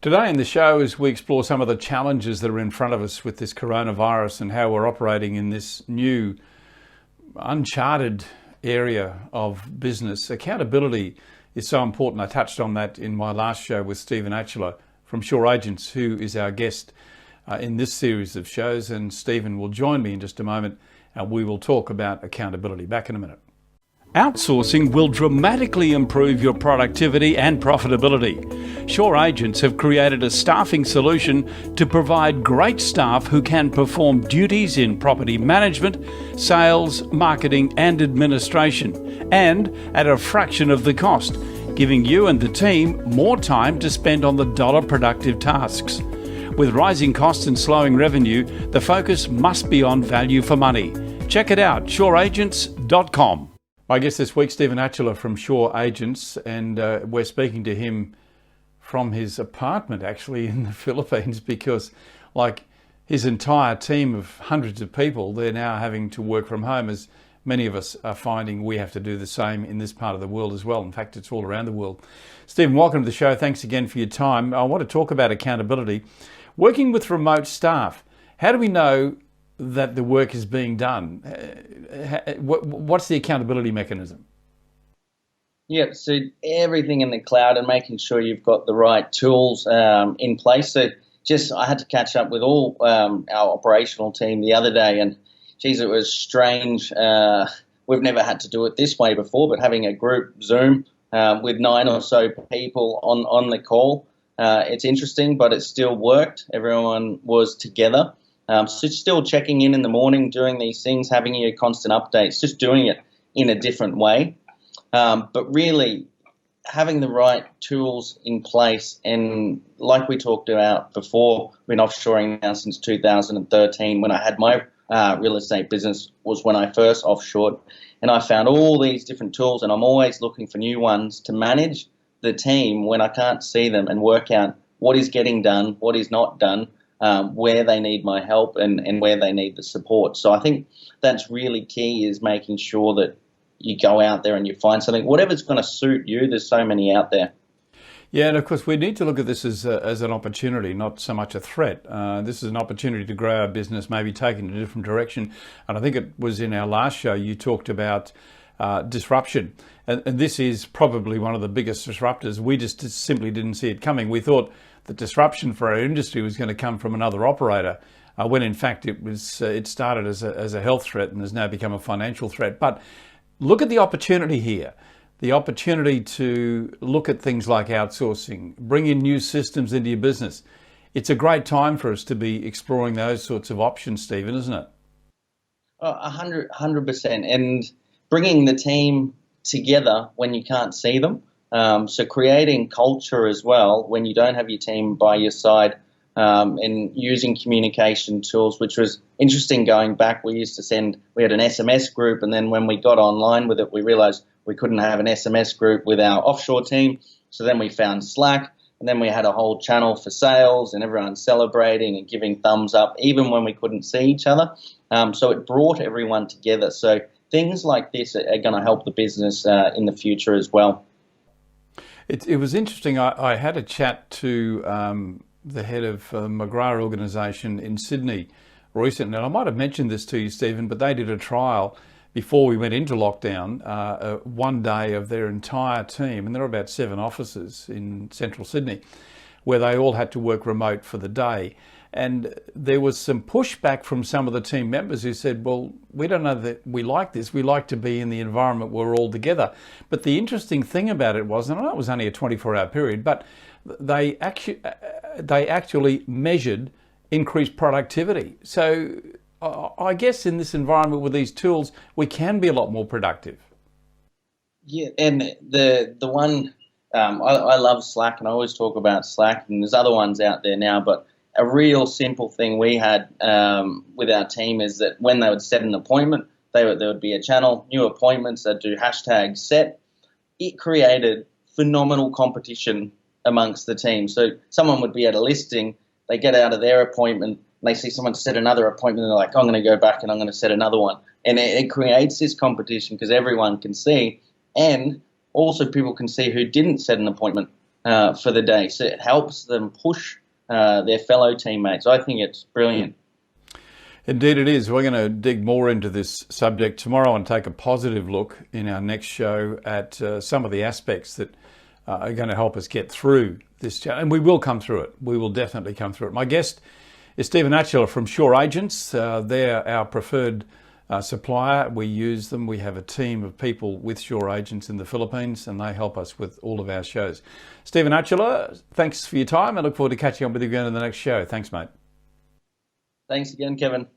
Today in the show, as we explore some of the challenges that are in front of us with this coronavirus and how we're operating in this new uncharted area of business, accountability is so important. I touched on that in my last show with Stephen Atchler from Sure Agents, who is our guest in this series of shows. And Stephen will join me in just a moment and we will talk about accountability. Back in a minute. Outsourcing will dramatically improve your productivity and profitability. Sure Agents have created a staffing solution to provide great staff who can perform duties in property management, sales, marketing and administration, and at a fraction of the cost, giving you and the team more time to spend on the dollar productive tasks. With rising costs and slowing revenue, the focus must be on value for money. Check it out, sureagents.com. I guess this week, Stephen Atchler from Sure Agents, and we're speaking to him from his apartment actually in the Philippines, because like his entire team of hundreds of people, they're now having to work from home, as many of us are finding we have to do the same in this part of the world as well. In fact, it's all around the world. Stephen, welcome to the show. Thanks again for your time. I want to talk about accountability. Working with remote staff, how do we know that the work is being done? What's the accountability mechanism? Yeah, so everything in the cloud and making sure you've got the right tools in place. So I had to catch up with all our operational team the other day, and geez, it was strange. We've never had to do it this way before, but having a group Zoom with 9 or so people on the call, it's interesting, but it still worked. Everyone was together. So still checking in the morning, doing these things, having your constant updates, just doing it in a different way. But really having the right tools in place, and like we talked about before, we've been offshoring now since 2013. When I had my real estate business was when I first offshored, and I found all these different tools, and I'm always looking for new ones to manage the team when I can't see them and work out what is getting done, what is not done, where they need my help and where they need the support. So I think that's really key, is making sure that you go out there and you find something, whatever's going to suit you. There's so many out there. Yeah, and of course we need to look at this as an opportunity, not so much a threat. This is an opportunity to grow our business, maybe take it in a different direction. And I think it was in our last show you talked about disruption. And this is probably one of the biggest disruptors. We just simply didn't see it coming. We thought the disruption for our industry was going to come from another operator, when in fact it started as a health threat and has now become a financial threat. But look at the opportunity here, the opportunity to look at things like outsourcing, bring in new systems into your business. It's a great time for us to be exploring those sorts of options, Stephen, isn't it? 100%. And bringing the team together when you can't see them. So creating culture as well when you don't have your team by your side, and using communication tools, which was interesting going back. We had an SMS group, and then when we got online with it, we realized we couldn't have an SMS group with our offshore team. So then we found Slack, and then we had a whole channel for sales and everyone celebrating and giving thumbs up, even when we couldn't see each other. So it brought everyone together. So things like this are going to help the business in the future as well. It was interesting. I had a chat to the head of McGrath organisation in Sydney recently, and I might have mentioned this to you, Stephen, but they did a trial before we went into lockdown, one day of their entire team, and there were about 7 offices in central Sydney, where they all had to work remote for the day. And there was some pushback from some of the team members who said, well, we don't know that we like this. We like to be in the environment where we're all together. But the interesting thing about it was, and I know it was only a 24-hour period, but they actually measured increased productivity. So I guess in this environment with these tools, we can be a lot more productive. Yeah, and the one, I love Slack, and I always talk about Slack, and there's other ones out there now, but a real simple thing we had with our team is that when they would set an appointment, there would be a channel, new appointments, they'd do hashtag set. It created phenomenal competition amongst the team. So someone would be at a listing, they get out of their appointment, and they see someone set another appointment, and they're like, I'm going to go back and I'm going to set another one. And it creates this competition because everyone can see, and also people can see who didn't set an appointment. for the day. So it helps them push their fellow teammates. I think it's brilliant. Indeed it is. We're going to dig more into this subject tomorrow and take a positive look in our next show at some of the aspects that are going to help us get through this challenge. And we will come through it. We will definitely come through it. My guest is Stephen Atchula from Sure Agents. They're our preferred supplier. We use them. We have a team of people with Sure Agents in the Philippines, and they help us with all of our shows. Stephen Atchula, thanks for your time. I look forward to catching up with you again in the next show. Thanks, mate. Thanks again, Kevin.